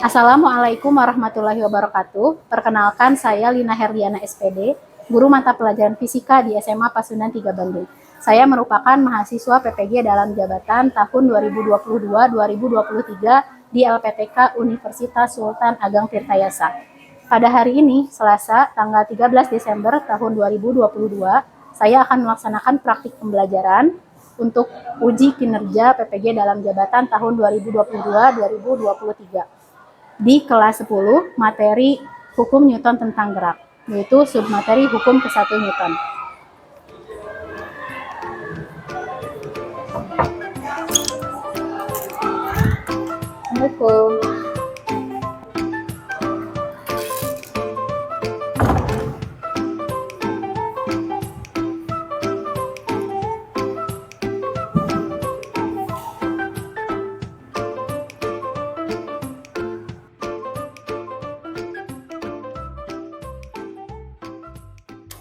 Assalamualaikum warahmatullahi wabarakatuh. Perkenalkan, saya Lina Herdiana SPD, guru mata pelajaran fisika di SMA Pasundan 3 Bandung. Saya merupakan mahasiswa PPG dalam jabatan tahun 2022-2023 di LPTK Universitas Sultan Ageng Tirtayasa. Pada hari ini, Selasa, tanggal 13 Desember tahun 2022, saya akan melaksanakan praktik pembelajaran untuk uji kinerja PPG dalam jabatan tahun 2022-2023. Di kelas 10, materi hukum Newton tentang gerak, yaitu submateri hukum ke-1 Newton. Assalamualaikum.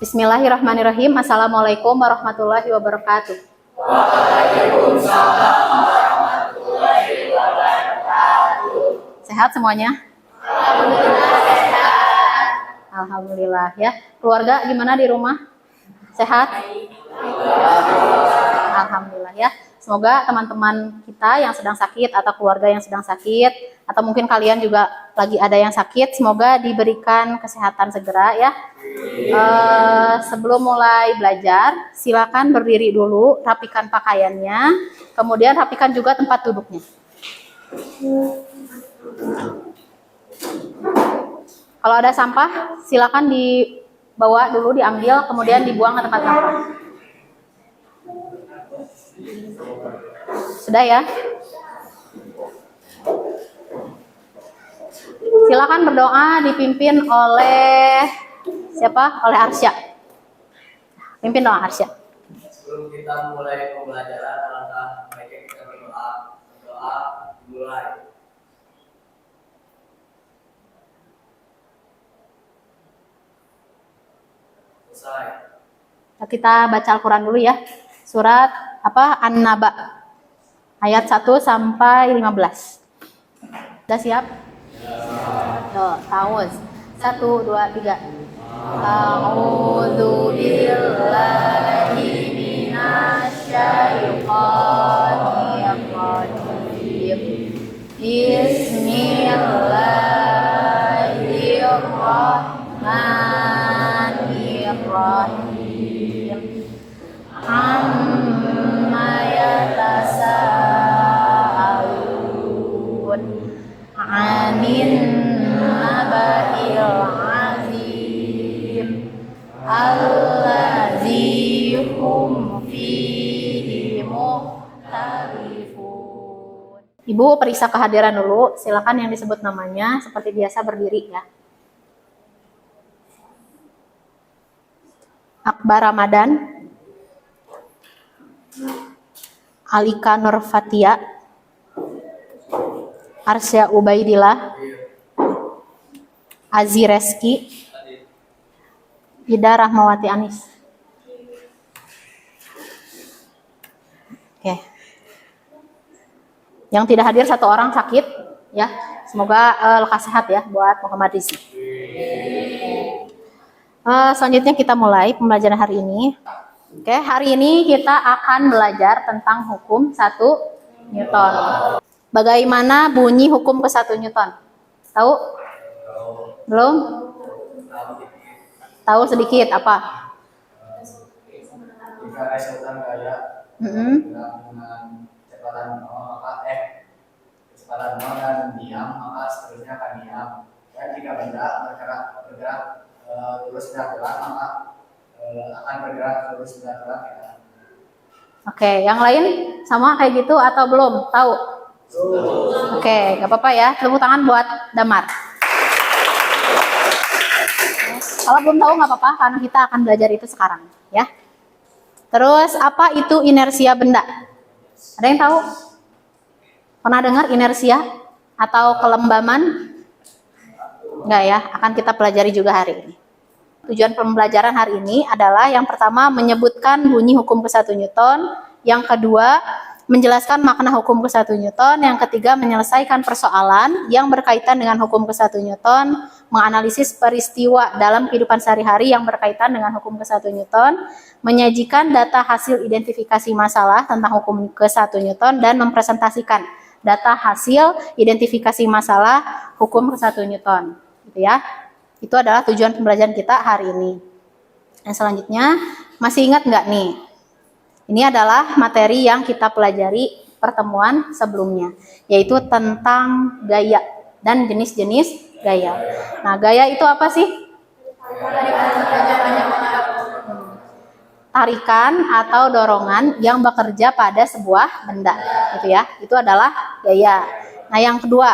Bismillahirrahmanirrahim. Assalamualaikum warahmatullahi wabarakatuh. Waalaikumsalam warahmatullahi wabarakatuh. Sehat semuanya? Alhamdulillah sehat. Alhamdulillah ya. Keluarga gimana di rumah? Sehat? Alhamdulillah ya. Semoga teman-teman kita yang sedang sakit atau keluarga yang sedang sakit atau mungkin kalian juga lagi ada yang sakit, semoga diberikan kesehatan segera ya. Sebelum mulai belajar, silakan berdiri dulu, rapikan pakaiannya, kemudian rapikan juga tempat duduknya. Kalau ada sampah, silakan dibawa dulu, diambil, kemudian dibuang ke tempat sampah. Sudah ya? Silakan berdoa, dipimpin oleh siapa? Oleh Arsya. Pimpin doa Arsya. Sebelum kita mulai pembelajaran, alangkah baiknya kita berdoa. Doa dimulai. Selesai. Nah, kita baca Al-Quran dulu ya. Surat An-Naba. Ayat 1 sampai 15. Sudah siap? Ta'awuz. 1, 2, 3. A'udzu billahi minasyaitonir rajim. Bismillahirrahmanirrahim. Amma yatasaalun 'anin naba'il 'azim allazi hum fihi mukhtalifun. Ibu periksa kehadiran dulu, silakan yang disebut namanya seperti biasa berdiri ya. Akbar Ramadan, Alika Nurfatia, Arsya Ubaidillah, Azi Reski, Ida Rahmawati Anis. Oke. Yang tidak hadir satu orang sakit ya. Semoga lekas sehat ya buat Muhammad Rizki. Selanjutnya kita mulai pembelajaran hari ini. Oke, hari ini kita akan belajar tentang hukum 1 Newton. Bagaimana bunyi hukum ke-1 Newton? Tahu? Belum? Tahu sedikit apa? Jika resultan gaya dengan kecepatan 0, kecepatan 0 dan diam, maka seterusnya akan diam. Dan jika benda bergerak terus bergerak, maka akan bergerak terus bergerak. Oke, yang lain sama kayak gitu atau belum? Tahu? Oke, gak apa-apa ya. Tepuk tangan buat Damar. Kalau belum tahu nggak apa-apa, karena kita akan belajar itu sekarang, ya. Terus apa itu inersia benda? Ada yang tahu? Pernah dengar inersia atau kelembaman? Enggak ya, akan kita pelajari juga hari ini. Tujuan pembelajaran hari ini adalah yang pertama menyebutkan bunyi hukum ke-1 Newton, yang kedua menjelaskan makna hukum ke-1 Newton. Yang ketiga, menyelesaikan persoalan yang berkaitan dengan hukum ke-1 Newton, menganalisis peristiwa dalam kehidupan sehari-hari yang berkaitan dengan hukum ke-1 Newton, menyajikan data hasil identifikasi masalah tentang hukum ke-1 Newton, dan mempresentasikan data hasil identifikasi masalah hukum ke-1 Newton. Gitu ya. Itu adalah tujuan pembelajaran kita hari ini. Yang selanjutnya, masih ingat nggak nih? Ini adalah materi yang kita pelajari pertemuan sebelumnya, yaitu tentang gaya dan jenis-jenis gaya. Nah, gaya itu apa sih? Tarikan atau dorongan yang bekerja pada sebuah benda, gitu ya. Itu adalah gaya. Nah, yang kedua,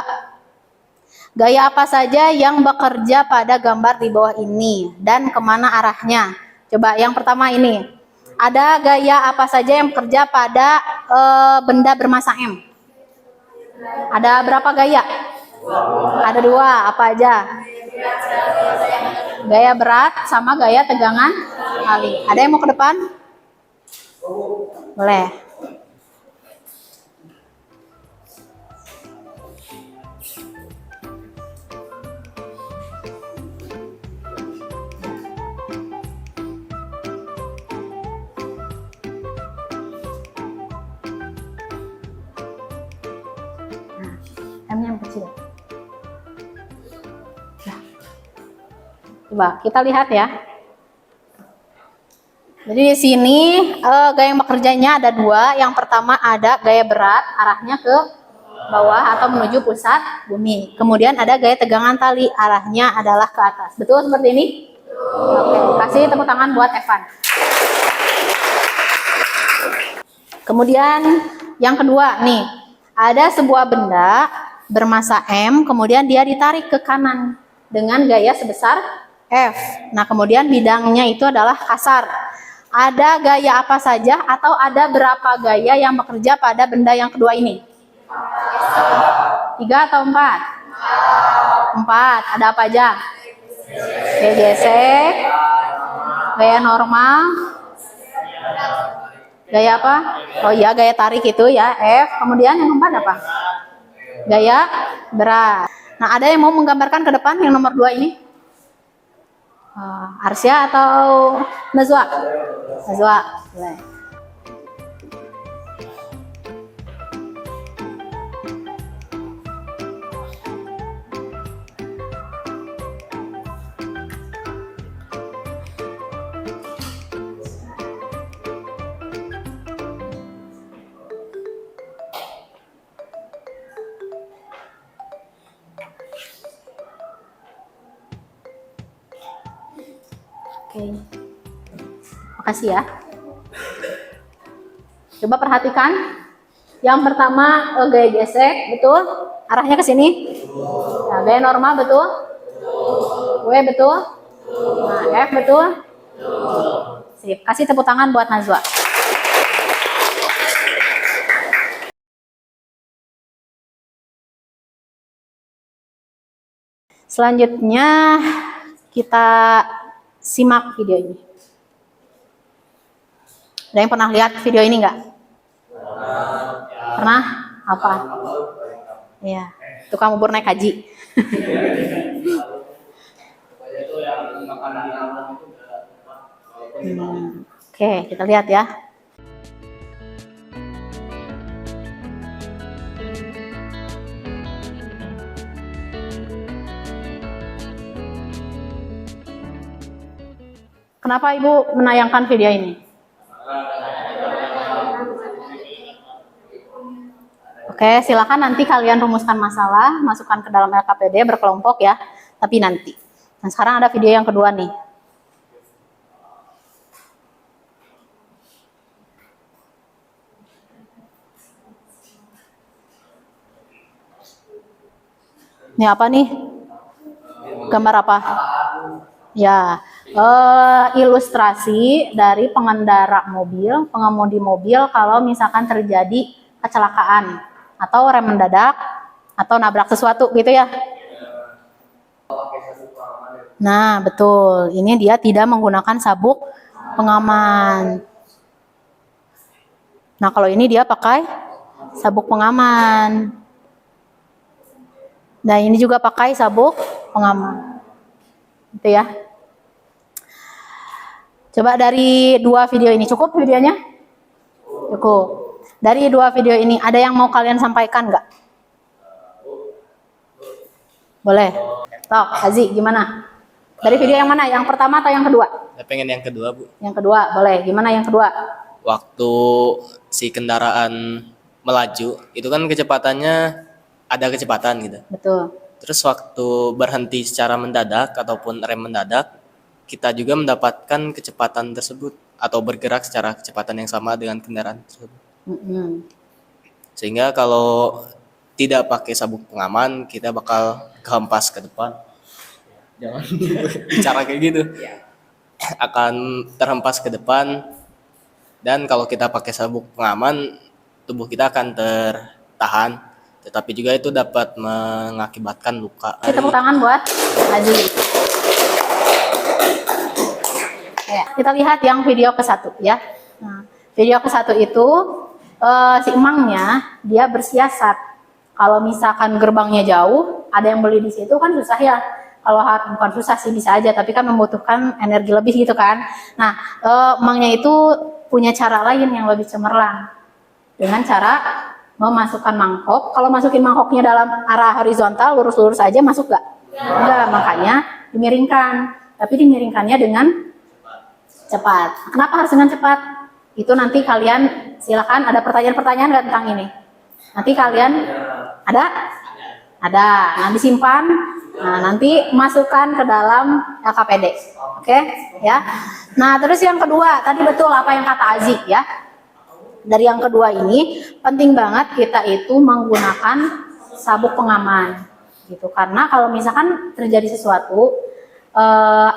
gaya apa saja yang bekerja pada gambar di bawah ini dan kemana arahnya? Coba yang pertama ini. Ada gaya apa saja yang bekerja pada benda bermassa M? Ada berapa gaya? Ada 2. Apa aja? Gaya berat sama gaya tegangan kali. Ada yang mau ke depan? Boleh. M-nya yang kecil. Nah. Coba kita lihat ya. Jadi di sini gaya yang bekerjanya ada 2. Yang pertama ada gaya berat, arahnya ke bawah atau menuju pusat bumi. Kemudian ada gaya tegangan tali, arahnya adalah ke atas. Betul seperti ini? Oke, kasih tepuk tangan buat Evan. Kemudian yang kedua nih, ada sebuah benda bermassa M, kemudian dia ditarik ke kanan dengan gaya sebesar F. Nah, kemudian bidangnya itu adalah kasar. Ada gaya apa saja atau ada berapa gaya yang bekerja pada benda yang kedua ini? 3 atau 4? 4. Ada apa aja? Gaya gesek, gaya normal, gaya apa? Oh iya, gaya tarik itu ya, F. Kemudian yang keempat apa? Gaya berat. Nah, ada yang mau menggambarkan ke depan yang nomor 2 ini? Arsya atau Nazwa? Nazwa, boleh. Oke, makasih ya. Coba perhatikan. Yang pertama gaya gesek, betul? Arahnya ke sini. Nah, gaya normal, betul? W, betul? Nah, F, betul? Sip. Kasih tepuk tangan buat Nazwa. Selanjutnya kita simak video ini. Ada yang pernah lihat video ini nggak? Pernah? Apa? Iya, tukang bubur naik haji. Oke, kita lihat ya. Kenapa Ibu menayangkan video ini? Oke, silakan nanti kalian rumuskan masalah, masukkan ke dalam LKPD berkelompok ya, tapi nanti. Nah, sekarang ada video yang kedua nih. Ini apa nih? Gambar apa? Ya, ilustrasi dari pengendara mobil, pengemudi mobil kalau misalkan terjadi kecelakaan atau rem mendadak atau nabrak sesuatu gitu ya. Nah, betul. Ini dia tidak menggunakan sabuk pengaman. Nah, kalau ini dia pakai sabuk pengaman. Nah, ini juga pakai sabuk pengaman. Gitu ya. Coba dari 2 video ini, cukup videonya? Cukup. Dari 2 video ini, ada yang mau kalian sampaikan nggak? Boleh. Tok, Azi, gimana? Dari video yang mana? Yang pertama atau yang kedua? Saya pengen yang kedua, Bu. Yang kedua, boleh. Gimana yang kedua? Waktu si kendaraan melaju, itu kan kecepatannya ada kecepatan gitu. Betul. Terus waktu berhenti secara mendadak ataupun rem mendadak, kita juga mendapatkan kecepatan tersebut atau bergerak secara kecepatan yang sama dengan kendaraan tersebut. Sehingga kalau tidak pakai sabuk pengaman, kita bakal kehempas ke depan. Jangan bicara kayak gitu. Akan terhempas ke depan, dan kalau kita pakai sabuk pengaman, tubuh kita akan tertahan, tetapi juga itu dapat mengakibatkan luka. Kita tepuk tangan buat Aji. Ya, kita lihat yang video ke-1 ya. Nah, video ke-1 itu si emangnya dia bersiasat. Kalau misalkan gerbangnya jauh, ada yang beli di situ kan susah ya. Kalau bukan susah sih, bisa aja, tapi kan membutuhkan energi lebih gitu kan. Nah, emangnya itu punya cara lain yang lebih cemerlang, dengan cara memasukkan mangkok. Kalau masukin mangkoknya dalam arah horizontal, lurus-lurus aja, masuk gak? Enggak, makanya dimiringkan. Tapi dimiringkannya dengan cepat. Kenapa harus dengan cepat? Itu nanti kalian silakan, ada pertanyaan-pertanyaan nggak tentang ini? Nanti kalian ada? Ada. Nah, disimpan. Nah, nanti masukkan ke dalam LKPD. Oke, ya. Nah, terus yang kedua, tadi betul apa yang kata Aziz ya. Dari yang kedua ini penting banget kita itu menggunakan sabuk pengaman gitu, karena kalau misalkan terjadi sesuatu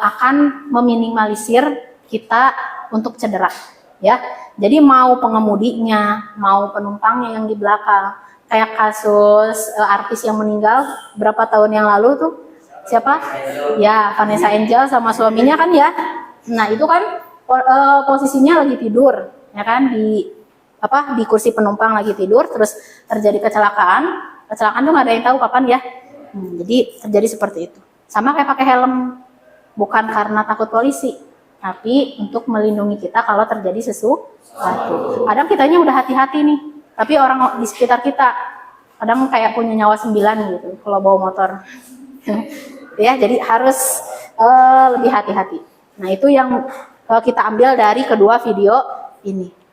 akan meminimalisir kita untuk cedera ya. Jadi mau pengemudinya, mau penumpangnya yang di belakang, kayak kasus artis yang meninggal berapa tahun yang lalu tuh, siapa ya, Vanessa Angel sama suaminya kan ya. Nah, itu kan posisinya lagi tidur ya kan, di kursi penumpang lagi tidur, terus terjadi kecelakaan tuh nggak ada yang tahu kapan ya. Jadi terjadi seperti itu. Sama kayak pakai helm, bukan karena takut polisi, tapi untuk melindungi kita kalau terjadi sesuatu. Kadang kitanya udah hati-hati nih, tapi orang di sekitar kita kadang kayak punya nyawa 9 gitu kalau bawa motor. Ya, jadi harus lebih hati-hati. Nah, itu yang kita ambil dari kedua video ini.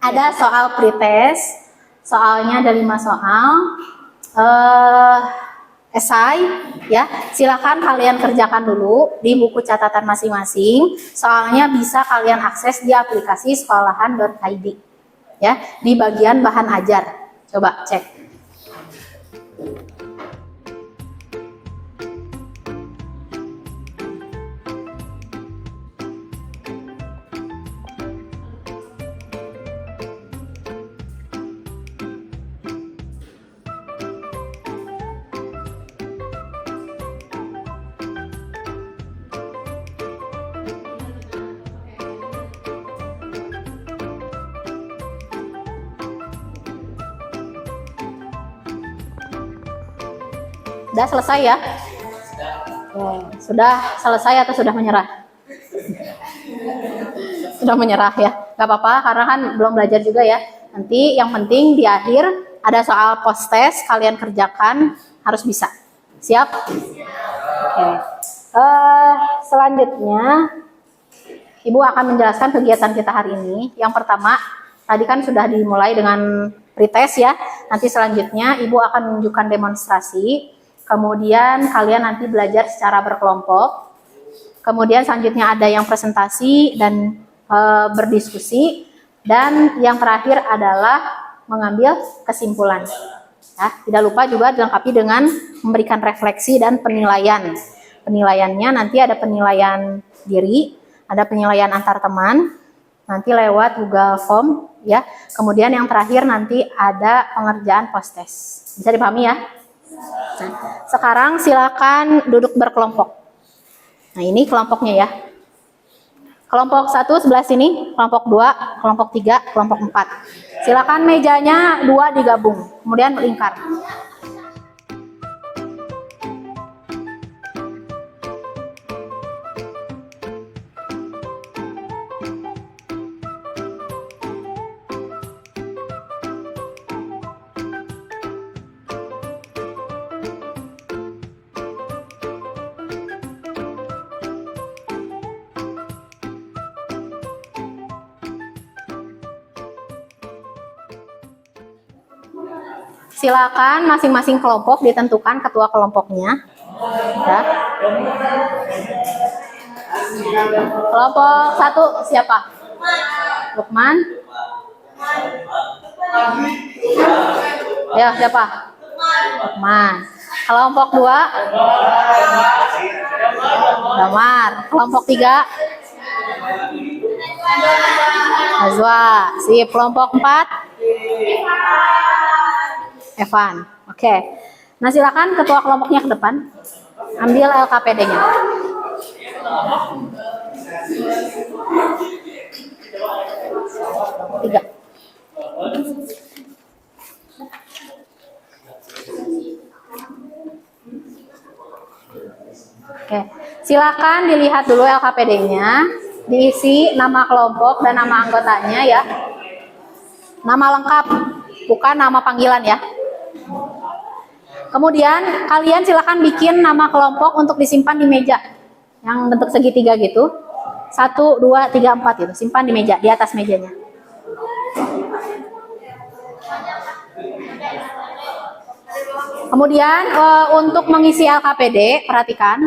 Ada soal pretest, soalnya ada 5 soal. Esai ya, silakan kalian kerjakan dulu di buku catatan masing-masing. Soalnya bisa kalian akses di aplikasi sekolahan.id ya, di bagian bahan ajar. Coba cek. Sudah selesai ya? Sudah selesai atau sudah menyerah? Sudah menyerah ya? Gak apa-apa, karena kan belum belajar juga ya. Nanti yang penting di akhir ada soal post test, kalian kerjakan, harus bisa. Siap? Oke. Selanjutnya, Ibu akan menjelaskan kegiatan kita hari ini. Yang pertama, tadi kan sudah dimulai dengan pretest ya. Nanti selanjutnya Ibu akan menunjukkan demonstrasi. Kemudian kalian nanti belajar secara berkelompok. Kemudian selanjutnya ada yang presentasi dan berdiskusi. Dan yang terakhir adalah mengambil kesimpulan. Ya, tidak lupa juga dilengkapi dengan memberikan refleksi dan penilaian. Penilaiannya nanti ada penilaian diri, ada penilaian antar teman, nanti lewat Google Form ya. Kemudian yang terakhir nanti ada pengerjaan post test. Bisa dipahami ya? Nah, sekarang silakan duduk berkelompok. Nah, ini kelompoknya ya. Kelompok 1 sebelah sini, kelompok 2, kelompok 3, kelompok 4. Silakan mejanya 2 digabung, kemudian melingkar. Silakan masing-masing kelompok ditentukan ketua kelompoknya. Ya. Kelompok 1 siapa? Lukman. Ya, siapa? Lukman. Kelompok 2 Damar. Kelompok 3 Azwa. Sip. Kelompok 4 Evan. Oke. Nah, silakan ketua kelompoknya ke depan. Ambil LKPD-nya. Tiga. Oke. Silakan dilihat dulu LKPD-nya. Diisi nama kelompok dan nama anggotanya ya. Nama lengkap, bukan nama panggilan ya. Kemudian kalian silakan bikin nama kelompok untuk disimpan di meja yang bentuk segitiga gitu. 1, 2, 3, 4 gitu. Simpan di meja, di atas mejanya. Kemudian untuk mengisi LKPD, perhatikan.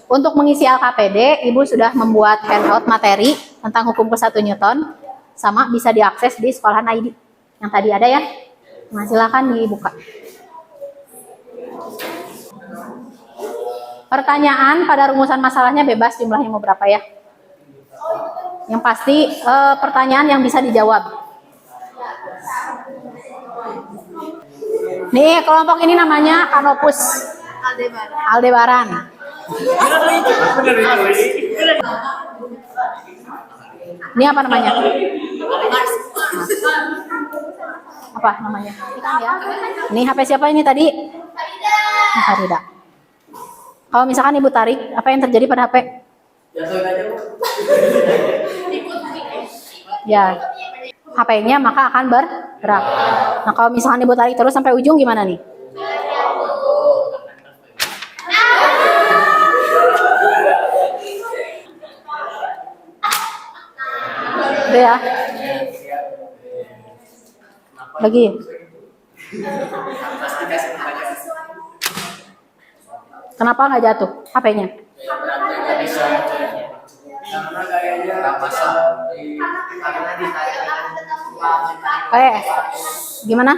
Untuk mengisi LKPD, Ibu sudah membuat handout materi tentang hukum ke 1 Newton. Sama bisa diakses di sekolahan ID yang tadi ada ya. Nah, silakan dibuka. Pertanyaan pada rumusan masalahnya bebas, jumlahnya mau berapa ya? Yang pasti pertanyaan yang bisa dijawab. Nih, kelompok ini namanya Canopus Aldebaran. Ini apa namanya? Apa namanya? Ini HP siapa ini tadi? Farida. Kalau misalkan Ibu tarik, apa yang terjadi pada HP? Ya, HP-nya maka akan bergerak. Nah, kalau misalkan Ibu tarik terus sampai ujung gimana nih? Udah ya. Lagi. Kenapa nggak jatuh HP-nya? Gimana?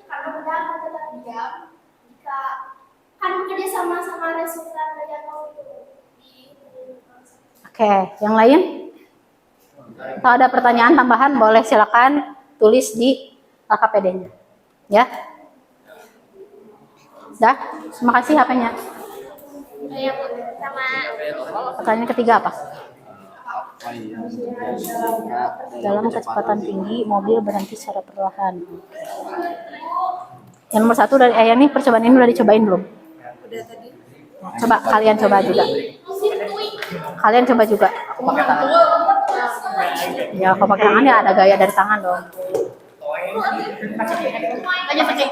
Karena benda akan tetap diam jika kan bekerja sama resultan yang mau itu. Oke, yang lain? Kalau ada pertanyaan tambahan boleh silakan tulis di LKPD-nya. Ya. Dah, terima kasih HP-nya. Iya, sama. Pertanyaan ketiga apa? Dalam kecepatan tinggi, mobil berhenti secara perlahan. Yang nomor 1 dari yang ini percobaan ini udah dicobain belum? Udah tadi. Coba kalian coba juga. Kalian coba juga. Ya, kalau pakai tangan ya ada gaya dari tangan dong. Aja pakai.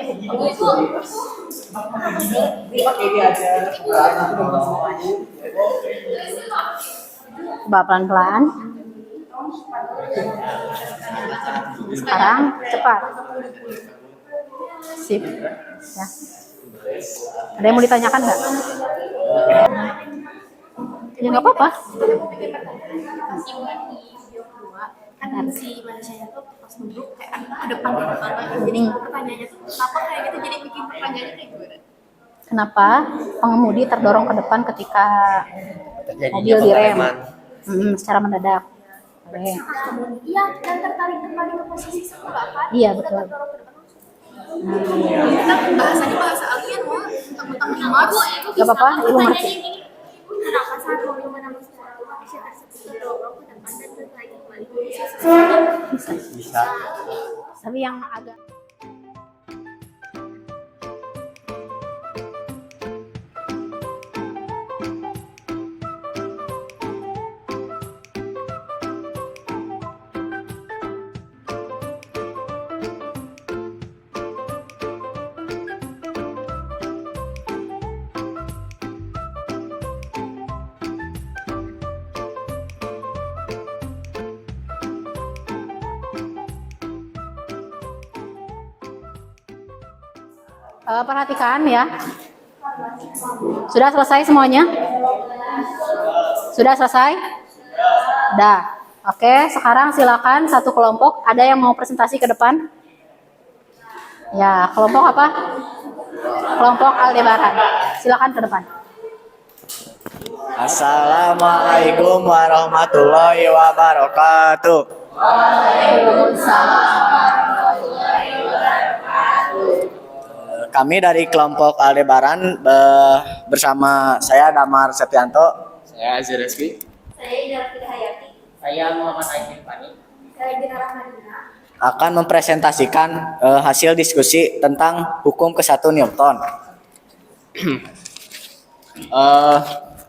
Coba pelan-pelan. Sekarang cepat. Sip. Ya. Ada yang mau ditanyakan nggak? Ya nggak apa-apa. Kan si manusianya tuh pas duduk kayak ke depan ke depan. Jadi pertanyaannya tuh kenapa kayak gitu, jadi bikin pertanyaannya kayak gimana? Kenapa pengemudi terdorong ke depan ketika mobil direm? Secara mendadak. Oke. Iya, dan tertarik kembali ke posisi semula kan? Iya, betul. Kita bahasanya bahasa alien, wah, tentang Mars. Gak apa-apa, Ibu ngerti. Bisa. Tapi yang agak perhatikan ya. Sudah selesai semuanya? Sudah selesai? Dah. Oke, sekarang silakan satu kelompok. Ada yang mau presentasi ke depan? Ya, kelompok apa? Kelompok Aldebaran. Silakan ke depan. Assalamualaikum warahmatullahi wabarakatuh. Kami dari kelompok Aldebaran bersama saya Damar Septianto. Saya Azir Rizky. Saya Ida Hayati. Saya Muhammad Aidil Fani. Saya Dina Rahmadina. Akan mempresentasikan hasil diskusi tentang hukum ke-1 Newton.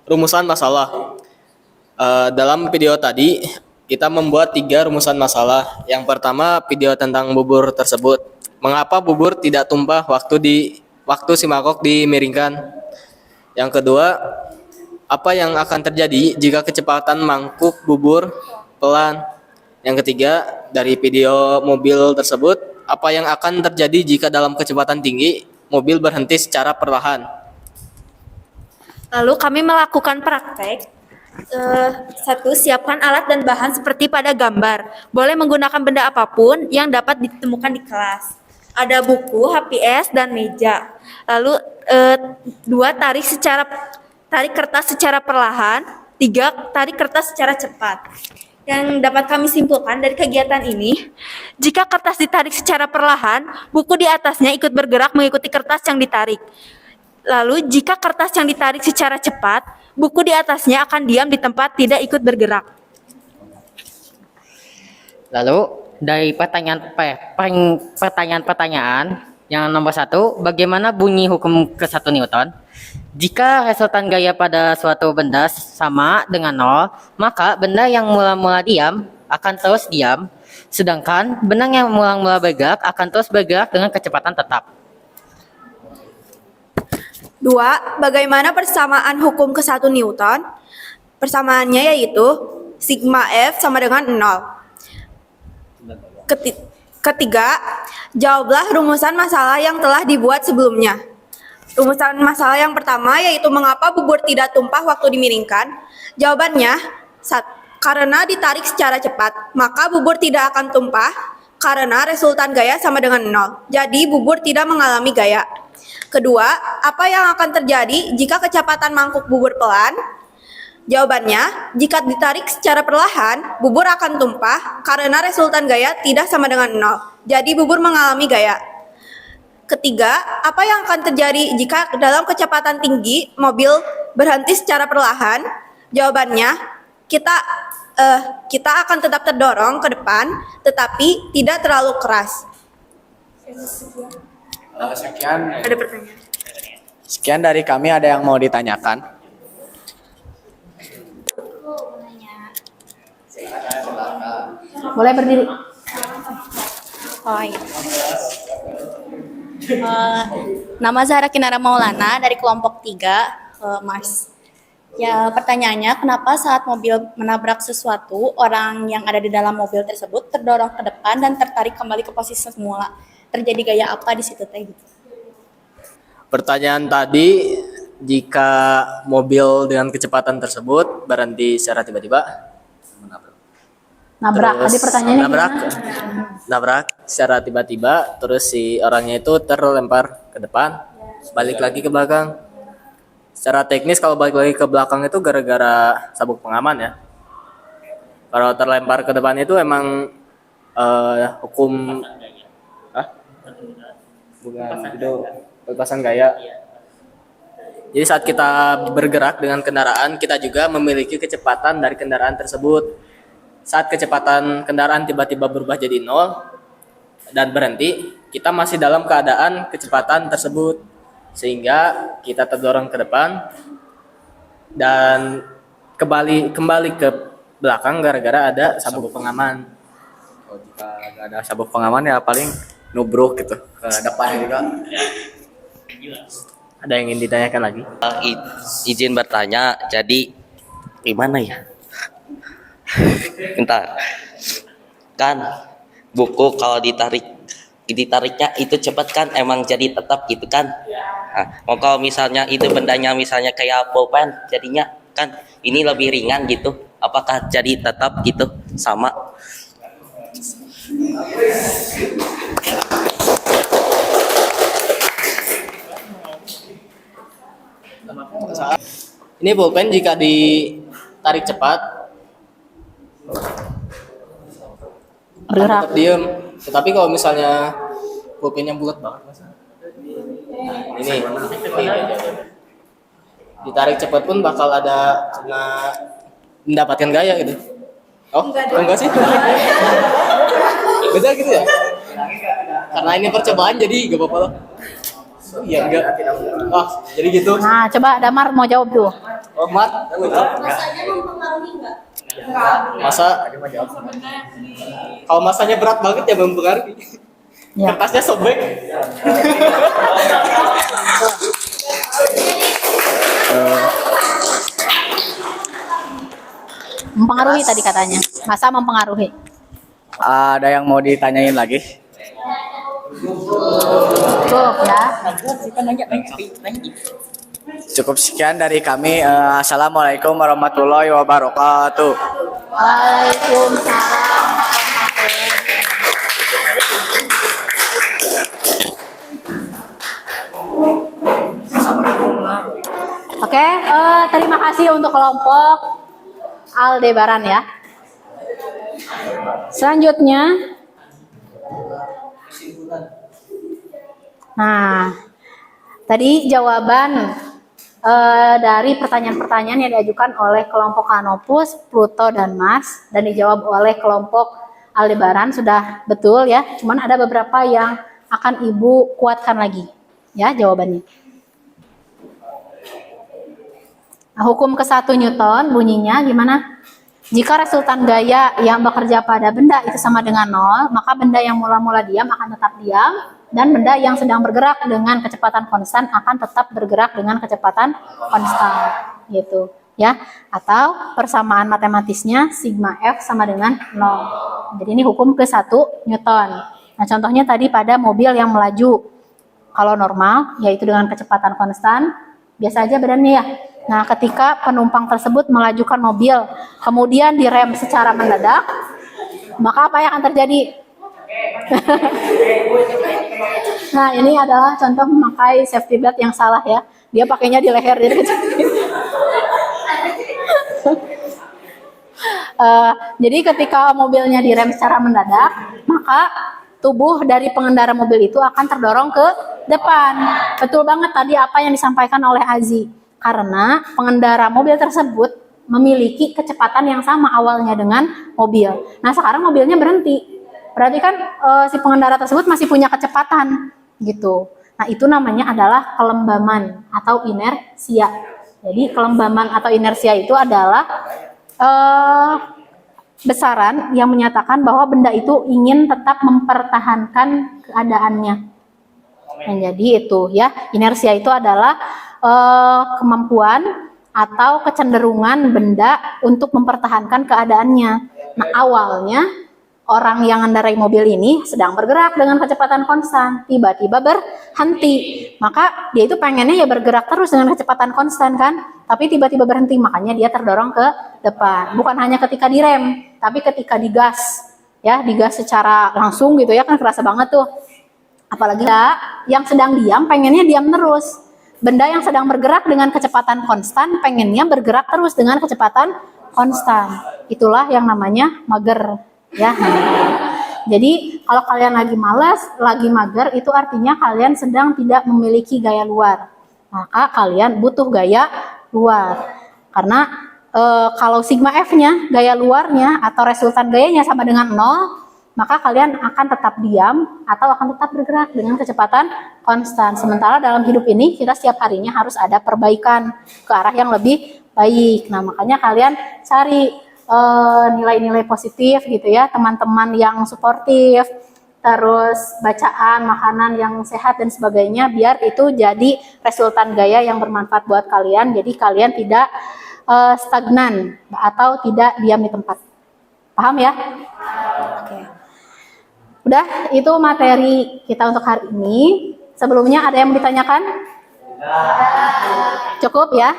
Rumusan masalah. Dalam video tadi kita membuat 3 rumusan masalah. Yang pertama video tentang bubur tersebut. Mengapa bubur tidak tumpah waktu si mangkok dimiringkan? Yang kedua, apa yang akan terjadi jika kecepatan mangkuk bubur pelan? Yang ketiga, dari video mobil tersebut, apa yang akan terjadi jika dalam kecepatan tinggi mobil berhenti secara perlahan? Lalu kami melakukan praktek. Satu, siapkan alat dan bahan seperti pada gambar. Boleh menggunakan benda apapun yang dapat ditemukan di kelas. Ada buku, HPS, dan meja. Lalu 2, tarik kertas secara perlahan. 3, tarik kertas secara cepat. Yang dapat kami simpulkan dari kegiatan ini, jika kertas ditarik secara perlahan, buku di atasnya ikut bergerak mengikuti kertas yang ditarik. Lalu jika kertas yang ditarik secara cepat, buku di atasnya akan diam di tempat, tidak ikut bergerak. Lalu dari pertanyaan yang nomor 1, bagaimana bunyi hukum ke-1 Newton? Jika resultan gaya pada suatu benda sama dengan 0, maka benda yang mula-mula diam akan terus diam, sedangkan benda yang mula-mula bergerak akan terus bergerak dengan kecepatan tetap. 2. Bagaimana persamaan hukum ke-1 Newton? Persamaannya yaitu sigma F sama dengan 0. Ketiga, jawablah rumusan masalah yang telah dibuat sebelumnya. Rumusan masalah yang pertama yaitu mengapa bubur tidak tumpah waktu dimiringkan. Jawabannya, karena ditarik secara cepat, maka bubur tidak akan tumpah karena resultan gaya sama dengan 0. Jadi bubur tidak mengalami gaya. Kedua, apa yang akan terjadi jika kecepatan mangkuk bubur pelan? Jawabannya, jika ditarik secara perlahan, bubur akan tumpah karena resultan gaya tidak sama dengan 0. Jadi bubur mengalami gaya. Ketiga, apa yang akan terjadi jika dalam kecepatan tinggi mobil berhenti secara perlahan? Jawabannya, kita akan tetap terdorong ke depan, tetapi tidak terlalu keras. Ada pertanyaan? Sekian dari kami, ada yang mau ditanyakan? Boleh berdiri. Oh iya. Nama Zahra Kinara Maulana dari kelompok 3 Mars. Ya, pertanyaannya, kenapa saat mobil menabrak sesuatu, orang yang ada di dalam mobil tersebut terdorong ke depan dan tertarik kembali ke posisi semula? Terjadi gaya apa di situ teh? Pertanyaan tadi, jika mobil dengan kecepatan tersebut berhenti secara tiba-tiba, Nabrak. terus Tadi pertanyaannya nabrak secara tiba-tiba, terus si orangnya itu terlempar ke depan, balik lagi ke belakang. Secara teknis kalau balik lagi ke belakang itu gara-gara sabuk pengaman ya. Kalau terlempar ke depan itu emang hukum bukan itu lepasan gaya. Jadi saat kita bergerak dengan kendaraan, kita juga memiliki kecepatan dari kendaraan tersebut. saat kecepatan kendaraan tiba-tiba berubah jadi 0 dan berhenti, kita masih dalam keadaan kecepatan tersebut, sehingga kita terdorong ke depan dan kembali ke belakang gara-gara ada sabuk pengaman. Jika nggak ada sabuk pengaman ya paling nubruk gitu ke depan juga. Ada yang ingin ditanyakan lagi? Izin bertanya, jadi gimana ya? Entah, kan buku kalau ditariknya itu cepat kan emang jadi tetap gitu kan? Nah, kalau misalnya itu bendanya misalnya kayak pulpen, jadinya kan ini lebih ringan gitu. Apakah jadi tetap gitu sama? Ini pulpen jika ditarik cepat Bergerak. tetap diem. Tetapi kalau misalnya pulpennya bulat banget, nah, ini ditarik cepat pun bakal ada mendapatkan gaya gitu. Oh, enggak sih? Beda gitu ya? Karena ini percobaan jadi gak apa-apa lah. Oh, iya enggak. Oh, jadi gitu. Nah, coba Damar mau jawab tuh. Oh, Mat. Masanya mempengaruhi nggak? Masa kalau masanya berat banget ya mempengaruhi. Ya. Kertasnya sobek. Mempengaruhi tadi katanya. Masa mempengaruhi? Ada yang mau ditanyain lagi? Cukup ya. Cukup sekian dari kami. Assalamualaikum warahmatullahi wabarakatuh. Waalaikumsalam. Oke, terima kasih untuk kelompok Aldebaran ya. Selanjutnya, nah, tadi jawaban dari pertanyaan-pertanyaan yang diajukan oleh kelompok Canopus, Pluto, dan Mars, dan dijawab oleh kelompok Aldebaran sudah betul ya. Cuman ada beberapa yang akan Ibu kuatkan lagi ya jawabannya. Nah, hukum ke-1 Newton bunyinya gimana? Jika resultan gaya yang bekerja pada benda itu sama dengan 0, maka benda yang mula-mula diam akan tetap diam, dan benda yang sedang bergerak dengan kecepatan konstan akan tetap bergerak dengan kecepatan konstan, gitu ya. Atau persamaan matematisnya sigma F sama dengan 0. Jadi ini hukum ke-1 Newton. Nah, contohnya tadi pada mobil yang melaju. Kalau normal, yaitu dengan kecepatan konstan, biasa aja badannya ya. Nah, ketika penumpang tersebut melajukan mobil, kemudian direm secara mendadak, maka apa yang akan terjadi? Nah, ini adalah contoh memakai safety belt yang salah ya. Dia pakainya di leher, jadi jadi ketika mobilnya direm secara mendadak, maka tubuh dari pengendara mobil itu akan terdorong ke depan. Betul banget tadi apa yang disampaikan oleh Azi. Karena pengendara mobil tersebut memiliki kecepatan yang sama awalnya dengan mobil. Nah, sekarang mobilnya berhenti. Berarti kan si pengendara tersebut masih punya kecepatan gitu. Nah, itu namanya adalah kelembaman atau inersia. Jadi kelembaman atau inersia itu adalah besaran yang menyatakan bahwa benda itu ingin tetap mempertahankan keadaannya. Nah, jadi itu ya, inersia itu adalah kemampuan atau kecenderungan benda untuk mempertahankan keadaannya. Nah, awalnya orang yang mengendarai mobil ini sedang bergerak dengan kecepatan konstan, tiba-tiba berhenti. Maka dia itu pengennya ya bergerak terus dengan kecepatan konstan kan, tapi tiba-tiba berhenti, makanya dia terdorong ke depan. Bukan hanya ketika direm, tapi ketika digas. Ya, digas secara langsung gitu ya, kan kerasa banget tuh. Apalagi yang sedang diam pengennya diam terus. Benda yang sedang bergerak dengan kecepatan konstan pengennya bergerak terus dengan kecepatan konstan. Itulah yang namanya mager ya. Jadi kalau kalian lagi malas, lagi mager, itu artinya kalian sedang tidak memiliki gaya luar. Maka kalian butuh gaya luar. Karena kalau sigma F-nya, gaya luarnya atau resultan gayanya sama dengan 0, maka kalian akan tetap diam atau akan tetap bergerak dengan kecepatan konstan. Sementara dalam hidup ini kita setiap harinya harus ada perbaikan ke arah yang lebih baik. Nah, makanya kalian cari nilai-nilai positif gitu ya, teman-teman yang suportif, terus bacaan, makanan yang sehat dan sebagainya, biar itu jadi resultan gaya yang bermanfaat buat kalian. Jadi kalian tidak stagnan atau tidak diam di tempat. Paham ya? Oke. Udah, itu materi kita untuk hari ini. Sebelumnya ada yang mau ditanyakan? Cukup ya?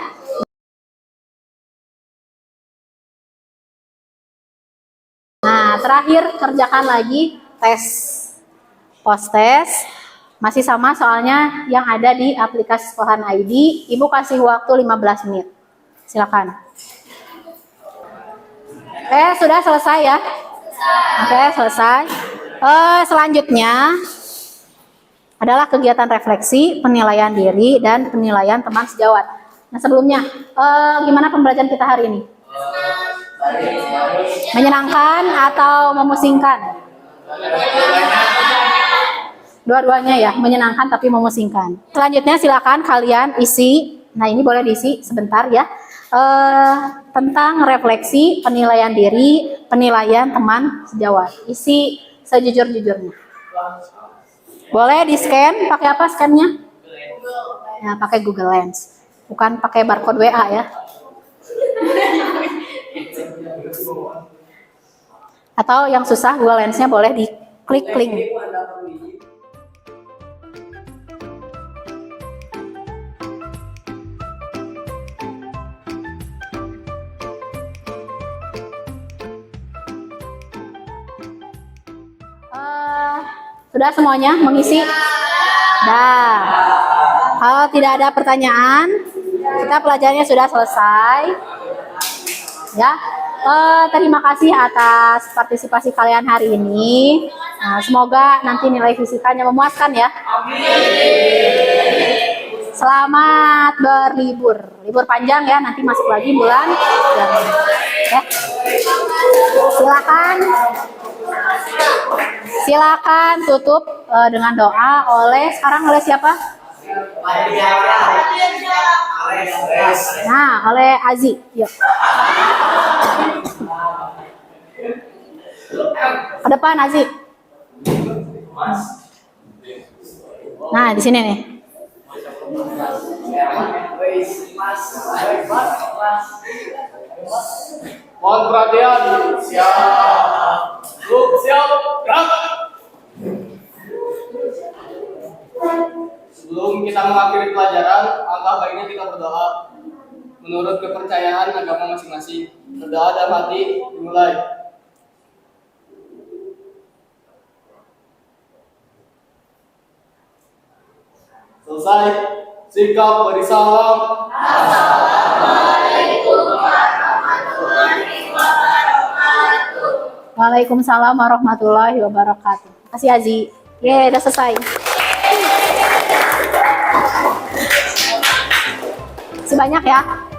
Nah, terakhir kerjakan lagi tes. Post test. Masih sama soalnya yang ada di aplikasi Sekolahan ID. Ibu kasih waktu 15 menit. Silakan. Sudah selesai ya? Oke, selesai. Selanjutnya adalah kegiatan refleksi, penilaian diri, dan penilaian teman sejawat. Nah, sebelumnya, gimana pembelajaran kita hari ini? Menyenangkan atau memusingkan? Dua-duanya ya, menyenangkan tapi memusingkan. Selanjutnya silakan kalian isi, nah ini boleh diisi sebentar ya, tentang refleksi, penilaian diri, penilaian teman sejawat. Isi sejujur-jujurnya. Boleh di scan, pakai apa scannya? Ya, pakai Google Lens, bukan pakai barcode WA ya. Atau yang susah Google Lens-nya boleh diklik link. Sudah semuanya mengisi? Dah. Kalau tidak ada pertanyaan, kita pelajarannya sudah selesai. Ya. Terima kasih atas partisipasi kalian hari ini. Nah, semoga nanti nilai fisikanya memuaskan ya. Selamat berlibur. Libur panjang ya, nanti masuk lagi bulan Januari. Ya. Silakan tutup dengan doa sekarang oleh siapa? Nah, oleh Azi. Yuk. Ke depan Azi. Nah, di sini nih. Mohon perhatian. Siap. Siap. Gerak. Sebelum kita mengakhiri pelajaran, alangkah baiknya kita berdoa menurut kepercayaan agama masing-masing. Berdoa dalam hati dimulai. Selesai. Sikap beri salam. Assalamualaikum warahmatullahi wabarakatuh. Waalaikumsalam warahmatullahi wabarakatuh. Terima kasih Azi. Udah selesai. Sebanyak ya.